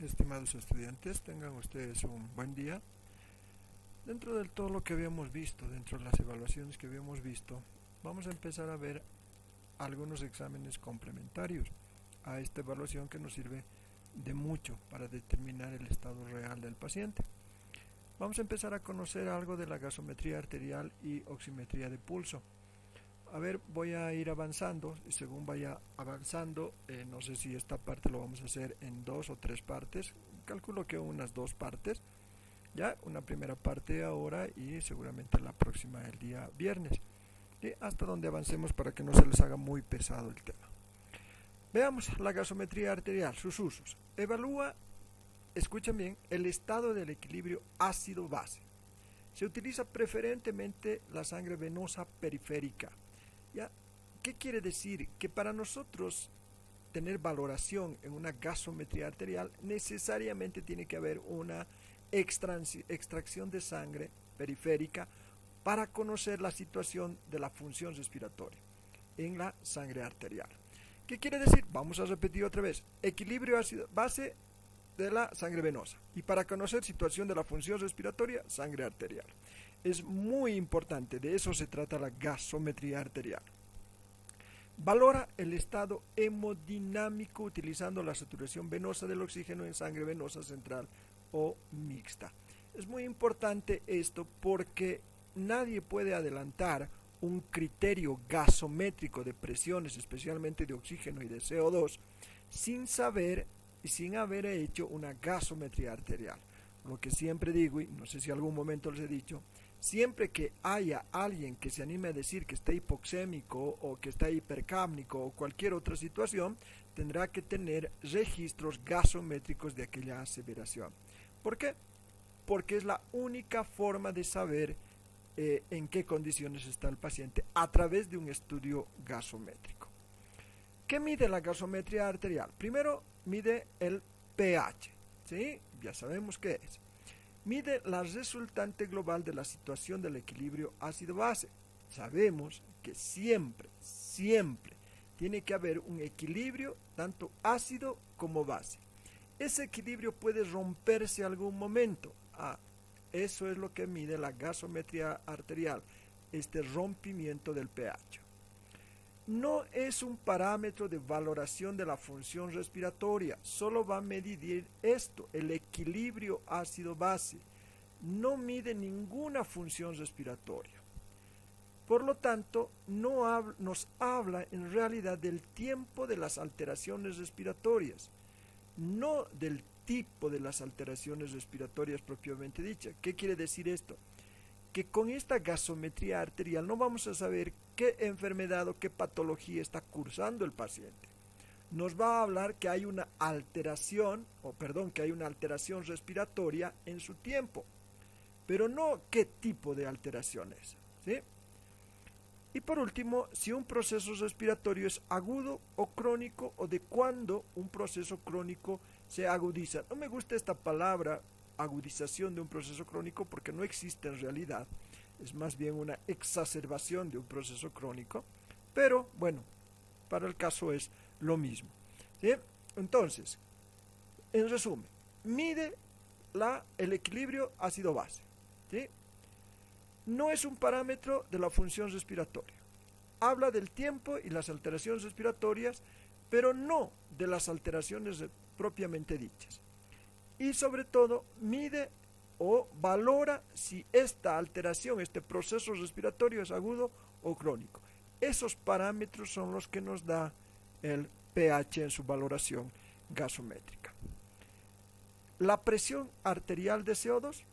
Estimados estudiantes, tengan ustedes un buen día. Dentro de todo lo que habíamos visto, dentro de las evaluaciones que habíamos visto, vamos a empezar a ver algunos exámenes complementarios a esta evaluación que nos sirve de mucho para determinar el estado real del paciente. Vamos a empezar a conocer algo de la gasometría arterial y oximetría de pulso. A ver, voy a ir avanzando y según vaya avanzando, no sé si esta parte lo vamos a hacer en 2 o 3 partes, calculo que unas 2 partes, ya una primera parte ahora y seguramente la próxima el día viernes, y hasta donde avancemos para que no se les haga muy pesado el tema. Veamos la gasometría arterial, sus usos. Evalúa, escuchen bien, el estado del equilibrio ácido-base. Se utiliza preferentemente la sangre venosa periférica. ¿Ya? ¿Qué quiere decir? Que para nosotros tener valoración en una gasometría arterial necesariamente tiene que haber una extracción de sangre periférica para conocer la situación de la función respiratoria en la sangre arterial. ¿Qué quiere decir? Vamos a repetir otra vez. Equilibrio ácido-base de la sangre venosa. Y para conocer situación de la función respiratoria, sangre arterial. Es muy importante, de eso se trata la gasometría arterial. Valora el estado hemodinámico utilizando la saturación venosa del oxígeno en sangre venosa central o mixta. Es muy importante esto porque nadie puede adelantar un criterio gasométrico de presiones, especialmente de oxígeno y de CO2, sin saber y sin haber hecho una gasometría arterial. Lo que siempre digo, y no sé si algún momento les he dicho, siempre que haya alguien que se anime a decir que está hipoxémico o que está hipercápnico o cualquier otra situación, tendrá que tener registros gasométricos de aquella aseveración. ¿Por qué? Porque es la única forma de saber en qué condiciones está el paciente a través de un estudio gasométrico. ¿Qué mide la gasometría arterial? Primero mide el pH, ¿sí? Ya sabemos qué es. Mide la resultante global de la situación del equilibrio ácido-base. Sabemos que siempre tiene que haber un equilibrio tanto ácido como base. Ese equilibrio puede romperse en algún momento. Eso es lo que mide la gasometría arterial, este rompimiento del pH. No es un parámetro de valoración de la función respiratoria, solo va a medir esto, el equilibrio ácido-base. No mide ninguna función respiratoria. Por lo tanto, nos habla en realidad del tiempo de las alteraciones respiratorias, no del tipo de las alteraciones respiratorias propiamente dichas. ¿Qué quiere decir esto? Que con esta gasometría arterial no vamos a saber qué enfermedad o qué patología está cursando el paciente. Nos va a hablar que hay una alteración, que hay una alteración respiratoria en su tiempo, pero no qué tipo de alteración es, ¿sí? Y por último, si un proceso respiratorio es agudo o crónico o de cuándo un proceso crónico se agudiza. No me gusta esta palabra agudización de un proceso crónico porque no existe en realidad, es más bien una exacerbación de un proceso crónico, pero bueno, para el caso es lo mismo, ¿sí? Entonces, en resumen, mide el equilibrio ácido-base, ¿sí? No es un parámetro de la función respiratoria, habla del tiempo y las alteraciones respiratorias, pero no de las alteraciones propiamente dichas. Y sobre todo mide o valora si esta alteración, este proceso respiratorio es agudo o crónico. Esos parámetros son los que nos da el pH en su valoración gasométrica. La presión arterial de CO2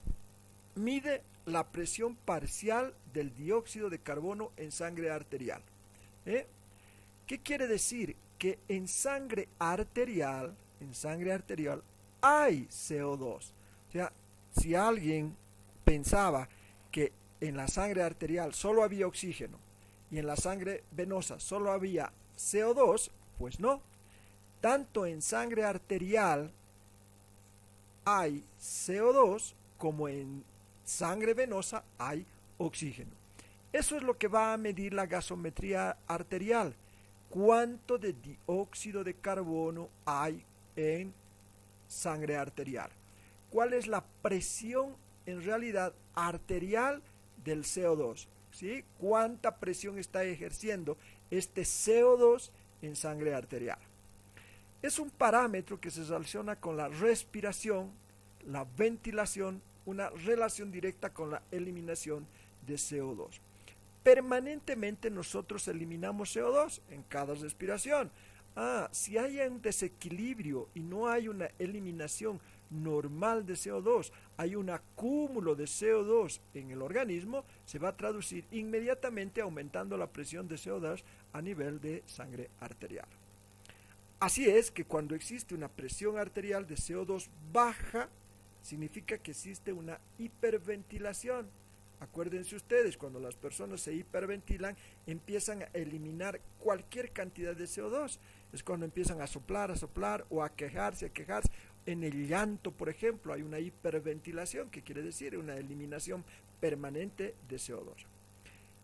mide la presión parcial del dióxido de carbono en sangre arterial. ¿Qué quiere decir? Que en sangre arterial hay CO2. O sea, si alguien pensaba que en la sangre arterial solo había oxígeno y en la sangre venosa solo había CO2, pues no. Tanto en sangre arterial hay CO2 como en sangre venosa hay oxígeno. Eso es lo que va a medir la gasometría arterial. ¿Cuánto de dióxido de carbono hay en sangre arterial. ¿Cuál es la presión en realidad arterial del CO2? ¿Sí? ¿Cuánta presión está ejerciendo este CO2 en sangre arterial? Es un parámetro que se relaciona con la respiración, la ventilación, una relación directa con la eliminación de CO2. Permanentemente nosotros eliminamos CO2 en cada respiración. Si hay un desequilibrio y no hay una eliminación normal de CO2, hay un acúmulo de CO2 en el organismo, se va a traducir inmediatamente aumentando la presión de CO2 a nivel de sangre arterial. Así es que cuando existe una presión arterial de CO2 baja, significa que existe una hiperventilación. Acuérdense ustedes, cuando las personas se hiperventilan, empiezan a eliminar cualquier cantidad de CO2. Es cuando empiezan a soplar o a quejarse. En el llanto, por ejemplo, hay una hiperventilación, que quiere decir una eliminación permanente de CO2.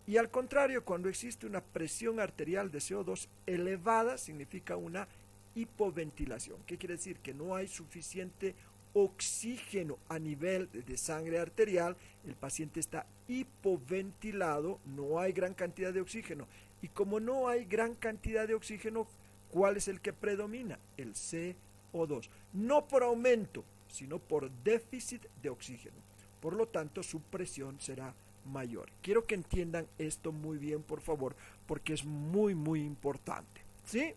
Y al contrario, cuando existe una presión arterial de CO2 elevada, significa una hipoventilación. ¿Qué quiere decir? Que no hay suficiente oxígeno a nivel de sangre arterial, el paciente está hipoventilado, no hay gran cantidad de oxígeno. Y como no hay gran cantidad de oxígeno, ¿cuál es el que predomina? El CO2. No por aumento, sino por déficit de oxígeno. Por lo tanto, su presión será mayor. Quiero que entiendan esto muy bien, por favor, porque es muy importante. ¿Sí?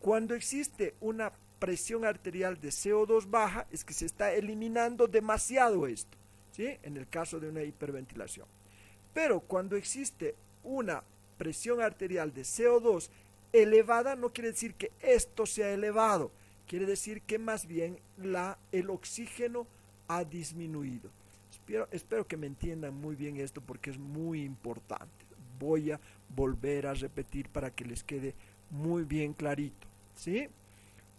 Cuando existe una presión arterial de CO2 baja, es que se está eliminando demasiado esto, ¿sí? En el caso de una hiperventilación. Pero cuando existe una presión arterial de CO2 elevada, no quiere decir que esto sea elevado, quiere decir que más bien el oxígeno ha disminuido. Espero que me entiendan muy bien esto porque es muy importante. Voy a volver a repetir para que les quede muy bien clarito, ¿sí?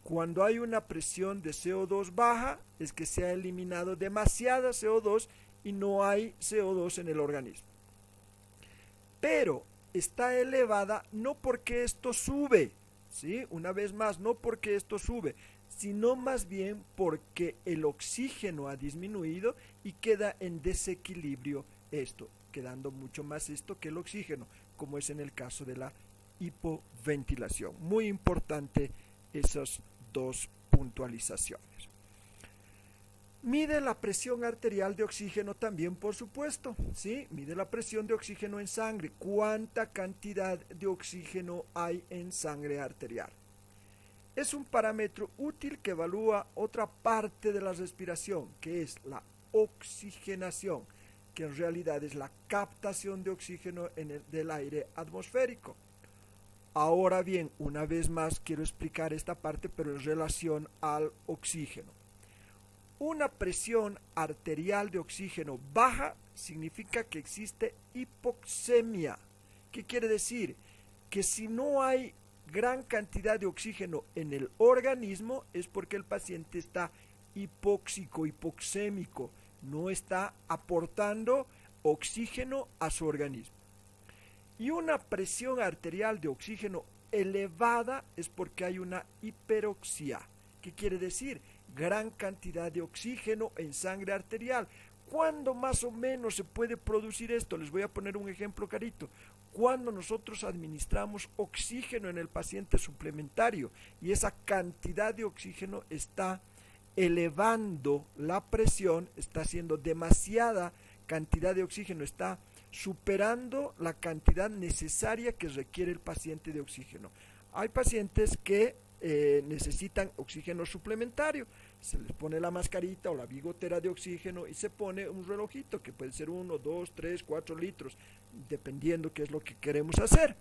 Cuando hay una presión de CO2 baja, es que se ha eliminado demasiada CO2 y no hay CO2 en el organismo. Pero está elevada no porque esto sube, ¿sí? Una vez más, no porque esto sube, sino más bien porque el oxígeno ha disminuido y queda en desequilibrio esto, quedando mucho más esto que el oxígeno, como es en el caso de la hipoventilación. Muy importante esas dos puntualizaciones. Mide la presión arterial de oxígeno también, por supuesto, ¿sí? Mide la presión de oxígeno en sangre. ¿Cuánta cantidad de oxígeno hay en sangre arterial? Es un parámetro útil que evalúa otra parte de la respiración, que es la oxigenación, que en realidad es la captación de oxígeno del aire atmosférico. Ahora bien, una vez más quiero explicar esta parte, pero en relación al oxígeno. Una presión arterial de oxígeno baja significa que existe hipoxemia. ¿Qué quiere decir? Que si no hay gran cantidad de oxígeno en el organismo es porque el paciente está hipóxico, hipoxémico, no está aportando oxígeno a su organismo. Y una presión arterial de oxígeno elevada es porque hay una hiperoxia. ¿Qué quiere decir? Gran cantidad de oxígeno en sangre arterial. ¿Cuándo más o menos se puede producir esto? Les voy a poner un ejemplo clarito. Cuando nosotros administramos oxígeno en el paciente suplementario y esa cantidad de oxígeno está elevando la presión, está haciendo demasiada cantidad de oxígeno, está superando la cantidad necesaria que requiere el paciente de oxígeno. Hay pacientes que necesitan oxígeno suplementario, se les pone la mascarita o la bigotera de oxígeno y se pone un relojito que puede ser 1, 2, 3, 4 litros, dependiendo qué es lo que queremos hacer.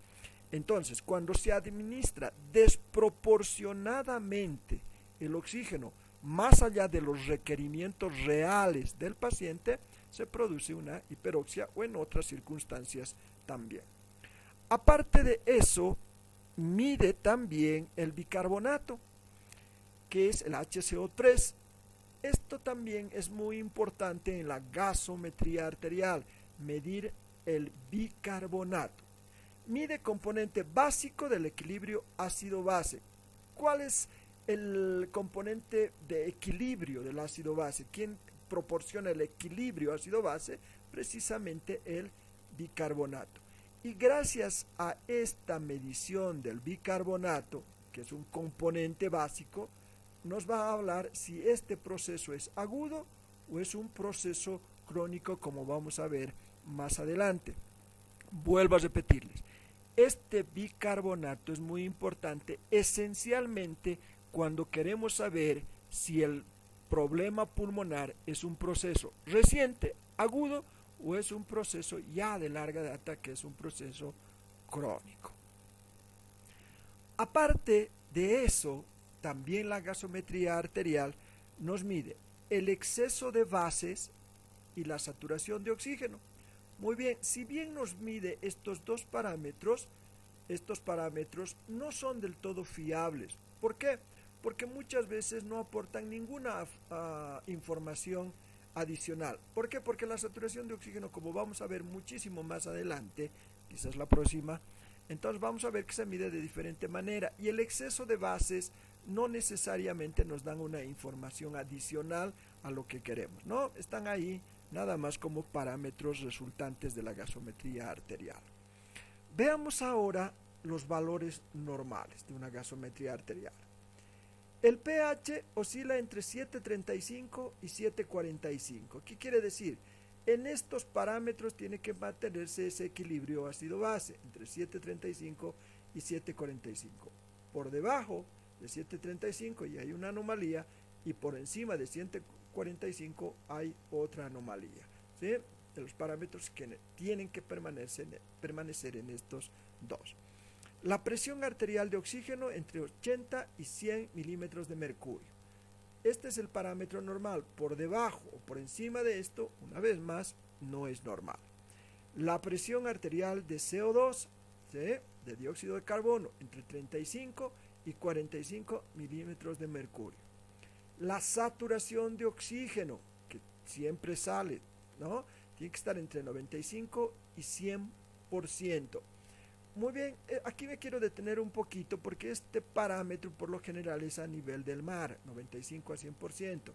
Entonces, cuando se administra desproporcionadamente el oxígeno más allá de los requerimientos reales del paciente, se produce una hiperoxia o en otras circunstancias también. Aparte de eso, mide también el bicarbonato, que es el HCO3. Esto también es muy importante en la gasometría arterial, medir el bicarbonato. Mide componente básico del equilibrio ácido-base. ¿Cuál es el componente de equilibrio del ácido base. ¿Quién proporciona el equilibrio ácido-base? Precisamente el bicarbonato. Y gracias a esta medición del bicarbonato, que es un componente básico, nos va a hablar si este proceso es agudo o es un proceso crónico, como vamos a ver más adelante. Vuelvo a repetirles, este bicarbonato es muy importante esencialmente cuando queremos saber si el problema pulmonar es un proceso reciente, agudo, o es un proceso ya de larga data, que es un proceso crónico. Aparte de eso, también la gasometría arterial nos mide el exceso de bases y la saturación de oxígeno. Muy bien, si bien nos mide estos dos parámetros no son del todo fiables. ¿Por qué? Porque muchas veces no aportan ninguna información adicional. ¿Por qué? Porque la saturación de oxígeno, como vamos a ver muchísimo más adelante, quizás la próxima, entonces vamos a ver que se mide de diferente manera, y el exceso de bases no necesariamente nos dan una información adicional a lo que queremos, ¿no? Están ahí nada más como parámetros resultantes de la gasometría arterial. Veamos ahora los valores normales de una gasometría arterial. El pH oscila entre 7.35 y 7.45. ¿Qué quiere decir? En estos parámetros tiene que mantenerse ese equilibrio ácido-base entre 7.35 y 7.45. Por debajo de 7.35 ya hay una anomalía, y por encima de 7.45 hay otra anomalía, ¿sí? De los parámetros que tienen que permanecer en estos dos. La presión arterial de oxígeno entre 80 y 100 milímetros de mercurio. Este es el parámetro normal. Por debajo o por encima de esto, una vez más, no es normal. La presión arterial de CO2, ¿sí?, de dióxido de carbono, entre 35 y 45 milímetros de mercurio. La saturación de oxígeno, que siempre sale, ¿no?, tiene que estar entre 95 y 100%. Muy bien, aquí me quiero detener un poquito porque este parámetro por lo general es a nivel del mar, 95 a 100%.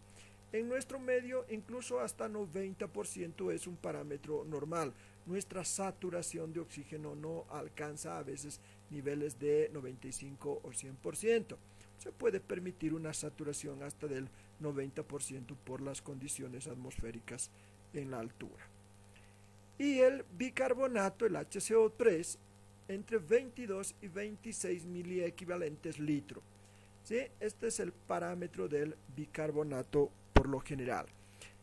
En nuestro medio incluso hasta 90% es un parámetro normal. Nuestra saturación de oxígeno no alcanza a veces niveles de 95 o 100%. Se puede permitir una saturación hasta del 90% por las condiciones atmosféricas en la altura. Y el bicarbonato, el HCO3, entre 22 y 26 miliequivalentes litro. ¿Sí? Este es el parámetro del bicarbonato por lo general.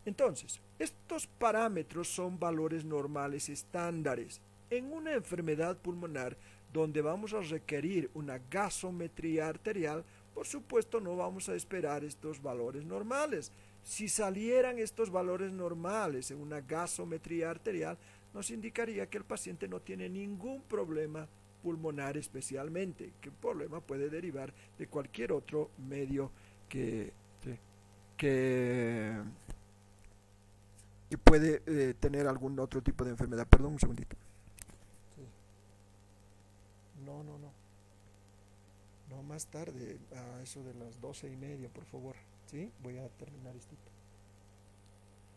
Entonces, estos parámetros son valores normales estándares. En una enfermedad pulmonar donde vamos a requerir una gasometría arterial, por supuesto no vamos a esperar estos valores normales. Si salieran estos valores normales en una gasometría arterial, nos indicaría que el paciente no tiene ningún problema pulmonar especialmente, que el problema puede derivar de cualquier otro medio que puede tener algún otro tipo de enfermedad. Perdón, un segundito. Sí. No, más tarde, a eso de las 12:30, por favor. ¿Sí? Voy a terminar esto.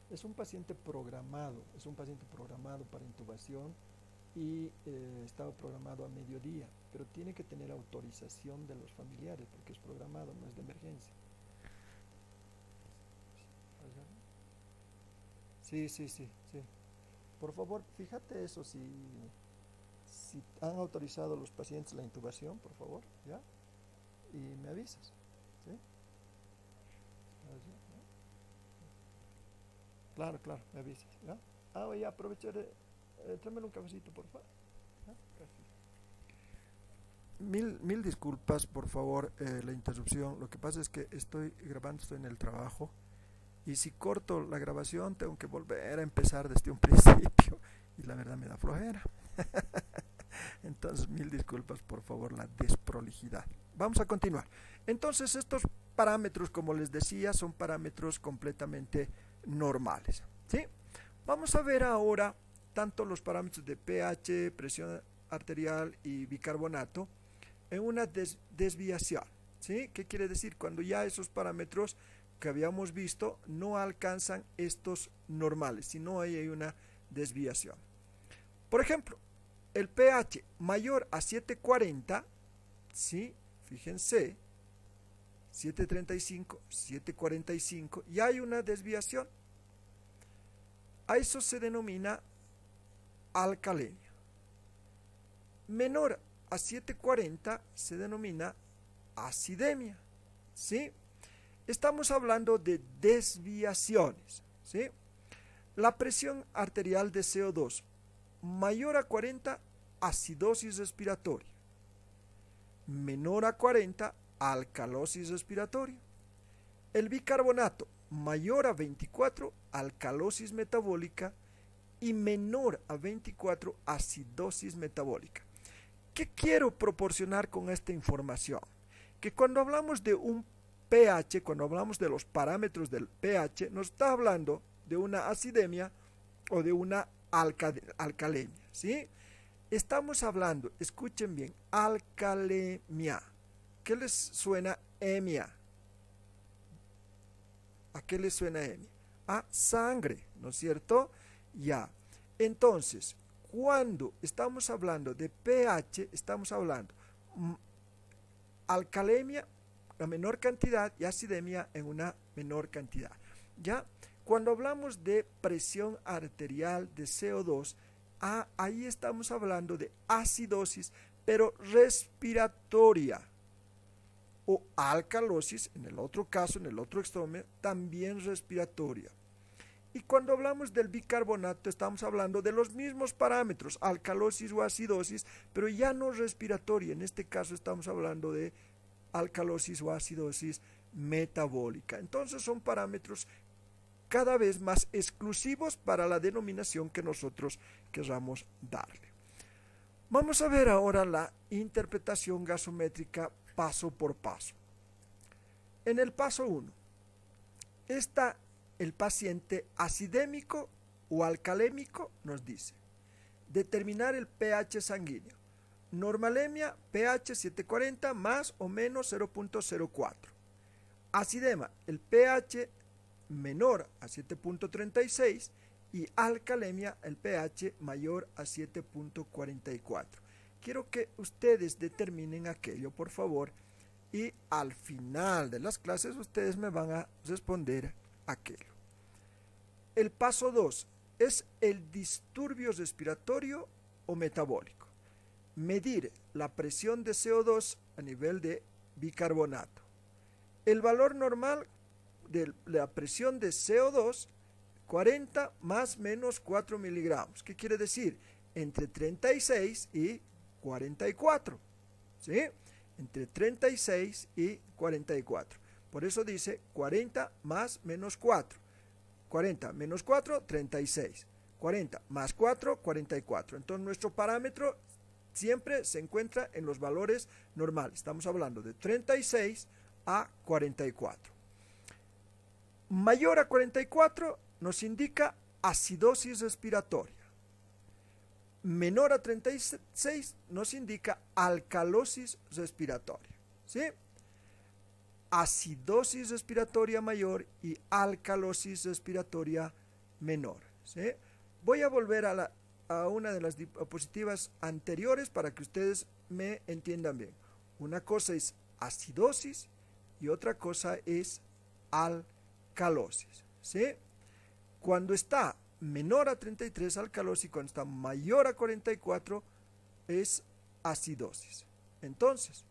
Es un paciente programado para intubación y estaba programado a mediodía, pero tiene que tener autorización de los familiares porque es programado, no es de emergencia. Sí. Por favor, fíjate eso, si han autorizado los pacientes la intubación, por favor, ¿ya? Y me avisas, ¿sí? Claro, me avisas, ¿ya? Voy a aprovechar, tráeme un cafecito, por favor. Mil disculpas, por favor, la interrupción. Lo que pasa es que estoy grabando, estoy en el trabajo, y si corto la grabación tengo que volver a empezar desde un principio, y la verdad me da flojera. Entonces, mil disculpas, por favor, la desprolijidad. Vamos a continuar. Entonces, estos parámetros, como les decía, son parámetros completamente normales, ¿sí? Vamos a ver ahora tanto los parámetros de pH, presión arterial y bicarbonato en una desviación, ¿Sí? ¿Qué quiere decir? Cuando ya esos parámetros que habíamos visto no alcanzan estos normales, sino ahí hay una desviación. Por ejemplo, el pH mayor a 740, ¿sí? Fíjense, 735, 745, y hay una desviación. A eso se denomina alcalemia. Menor a 740 se denomina acidemia, ¿sí? Estamos hablando de desviaciones, ¿sí? La presión arterial de CO2 mayor a 40, acidosis respiratoria. Menor a 40, alcalosis respiratoria. El bicarbonato mayor a 24, alcalosis metabólica, y menor a 24, acidosis metabólica. ¿Qué quiero proporcionar con esta información? Que cuando hablamos de un pH, cuando hablamos de los parámetros del pH, nos está hablando de una acidemia o de una alcalemia, ¿sí? Estamos hablando, escuchen bien, alcalemia. ¿Qué les suena emia? ¿A qué les suena emia? A sangre, ¿no es cierto? Ya. Entonces, cuando estamos hablando de pH, estamos hablando alcalemia en menor cantidad y acidemia en una menor cantidad. ¿Ya? Cuando hablamos de presión arterial de CO2, ahí estamos hablando de acidosis, pero respiratoria, o alcalosis, en el otro caso, en el otro extremo, también respiratoria. Y cuando hablamos del bicarbonato, estamos hablando de los mismos parámetros, alcalosis o acidosis, pero ya no respiratoria. En este caso estamos hablando de alcalosis o acidosis metabólica. Entonces son parámetros cada vez más exclusivos para la denominación que nosotros queramos darle. Vamos a ver ahora la interpretación gasométrica paso por paso. En el paso 1, está el paciente acidémico o alcalémico, nos dice determinar el pH sanguíneo. Normalemia, pH 740 más o menos 0.04. Acidema, el pH menor a 7.36, y alcalemia, el pH mayor a 7.44. Quiero que ustedes determinen aquello, por favor, y al final de las clases ustedes me van a responder aquello. El paso 2 es el disturbio respiratorio o metabólico. Medir la presión de CO2 a nivel de bicarbonato. El valor normal de la presión de CO2, 40 más menos 4 miligramos. ¿Qué quiere decir? Entre 36 y 44. ¿Sí? Entre 36 y 44. Por eso dice 40 más menos 4. 40 menos 4, 36. 40 más 4, 44. Entonces nuestro parámetro siempre se encuentra en los valores normales. Estamos hablando de 36 a 44. Mayor a 44 nos indica acidosis respiratoria. Menor a 36 nos indica alcalosis respiratoria. ¿Sí? Acidosis respiratoria mayor y alcalosis respiratoria menor. ¿Sí? Voy a volver a una de las diapositivas anteriores para que ustedes me entiendan bien. Una cosa es acidosis y otra cosa es alcalosis. ¿Sí? Cuando está menor a 33 alcalosis, cuando está mayor a 44 es acidosis. Entonces,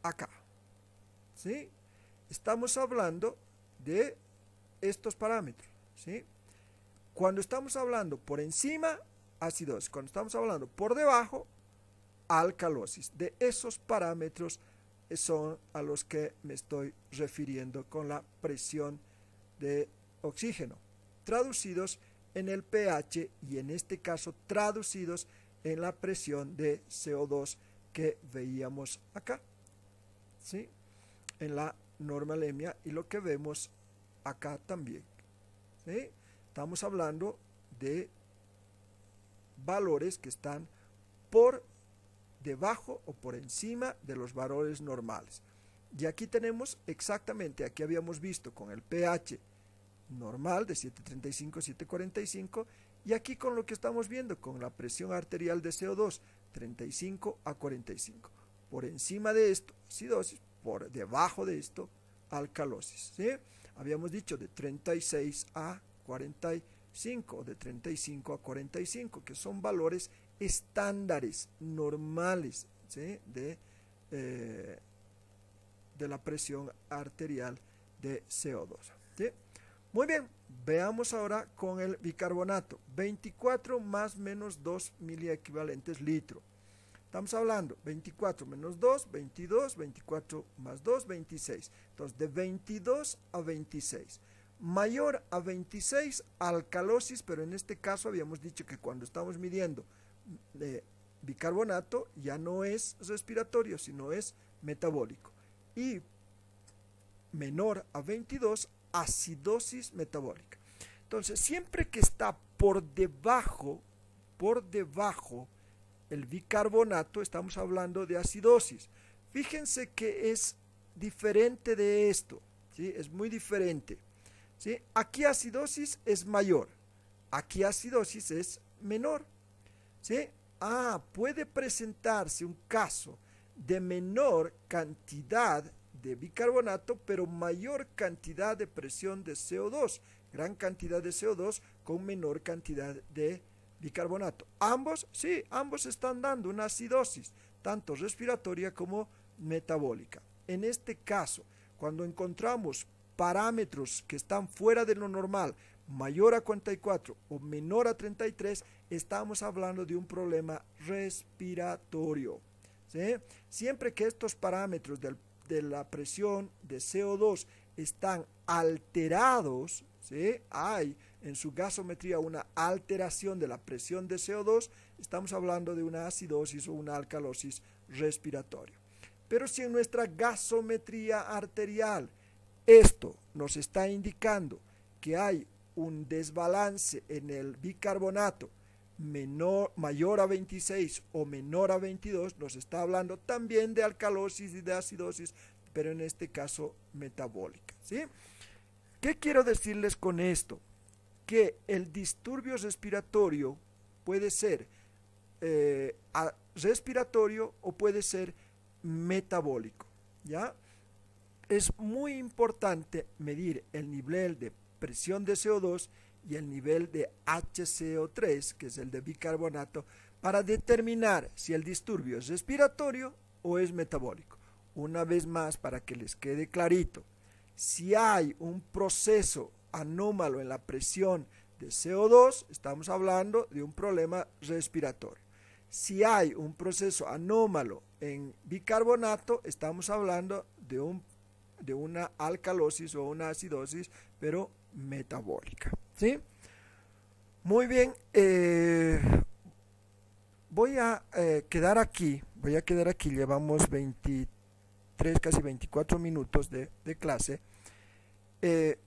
acá, ¿sí? Estamos hablando de estos parámetros, ¿sí? Cuando estamos hablando por encima, acidosis. Cuando estamos hablando por debajo, alcalosis. De esos parámetros son a los que me estoy refiriendo con la presión de oxígeno, traducidos en el pH y en este caso traducidos en la presión de CO2 que veíamos acá, ¿sí? En la normalemia, y lo que vemos acá también, ¿sí? Estamos hablando de valores que están por debajo o por encima de los valores normales. Y aquí tenemos exactamente, aquí habíamos visto con el pH normal de 735, 745, y aquí con lo que estamos viendo con la presión arterial de CO2, 35 a 45. Por encima de esto, acidosis, por debajo de esto, alcalosis. ¿Sí? Habíamos dicho de 36 a 45, de 35 a 45, que son valores estándares, normales, ¿sí? de la presión arterial de CO2. ¿Sí? Muy bien, veamos ahora con el bicarbonato. 24 más menos 2 miliequivalentes litro. Estamos hablando 24 menos 2, 22, 24 más 2, 26. Entonces, de 22 a 26. Mayor a 26, alcalosis, pero en este caso habíamos dicho que cuando estamos midiendo bicarbonato ya no es respiratorio, sino es metabólico. Y menor a 22, acidosis metabólica. Entonces, siempre que está por debajo el bicarbonato, estamos hablando de acidosis. Fíjense que es diferente de esto, ¿sí? Es muy diferente, ¿sí? Aquí acidosis es mayor, aquí acidosis es menor, ¿sí? Puede presentarse un caso de menor cantidad de bicarbonato, pero mayor cantidad de presión de CO2, gran cantidad de CO2 con menor cantidad de bicarbonato. Ambos, sí, ambos están dando una acidosis, tanto respiratoria como metabólica. En este caso, cuando encontramos parámetros que están fuera de lo normal, mayor a 44 o menor a 33, estamos hablando de un problema respiratorio. ¿Sí? Siempre que estos parámetros de la presión de CO2 están alterados, ¿sí? Hay en su gasometría una alteración de la presión de CO2, estamos hablando de una acidosis o una alcalosis respiratoria. Pero si en nuestra gasometría arterial esto nos está indicando que hay un desbalance en el bicarbonato mayor a 26 o menor a 22, nos está hablando también de alcalosis y de acidosis, pero en este caso metabólica. ¿Sí? ¿Qué quiero decirles con esto? Que el disturbio respiratorio puede ser respiratorio o puede ser metabólico. ¿Ya? Es muy importante medir el nivel de presión de CO2 y el nivel de HCO3, que es el de bicarbonato, para determinar si el disturbio es respiratorio o es metabólico. Una vez más, para que les quede clarito, si hay un proceso anómalo en la presión de CO2, estamos hablando de un problema respiratorio. Si hay un proceso anómalo en bicarbonato, estamos hablando de una alcalosis o una acidosis, pero metabólica. ¿Sí? Muy bien, voy a quedar aquí, llevamos 23, casi 24 minutos de clase,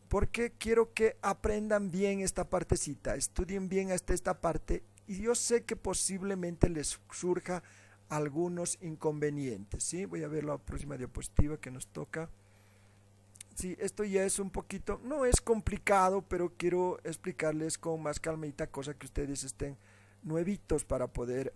porque quiero que aprendan bien esta partecita, estudien bien hasta esta parte, y yo sé que posiblemente les surja algunos inconvenientes. ¿Sí? Voy a ver la próxima diapositiva que nos toca. Sí, esto ya es un poquito, no es complicado, pero quiero explicarles con más calmita, cosa que ustedes estén nuevitos para poder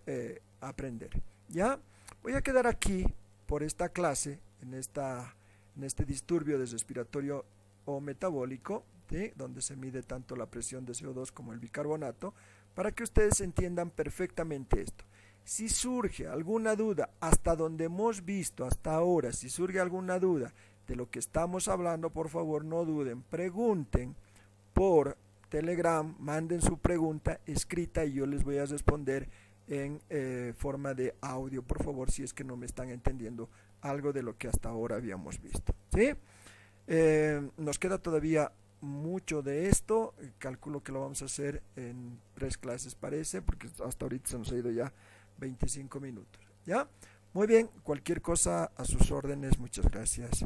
aprender. ¿Ya? Voy a quedar aquí por esta clase, en este disturbio de respiratorio o metabólico, ¿sí? Donde se mide tanto la presión de CO2 como el bicarbonato, para que ustedes entiendan perfectamente esto. Si surge alguna duda, hasta donde hemos visto hasta ahora, si surge alguna duda de lo que estamos hablando, por favor no duden, pregunten por Telegram, manden su pregunta escrita y yo les voy a responder en forma de audio, por favor, si es que no me están entendiendo algo de lo que hasta ahora habíamos visto. ¿Sí? Nos queda todavía mucho de esto, calculo que lo vamos a hacer en 3 clases parece, porque hasta ahorita se nos ha ido ya 25 minutos. ¿Ya? Muy bien, cualquier cosa a sus órdenes, muchas gracias.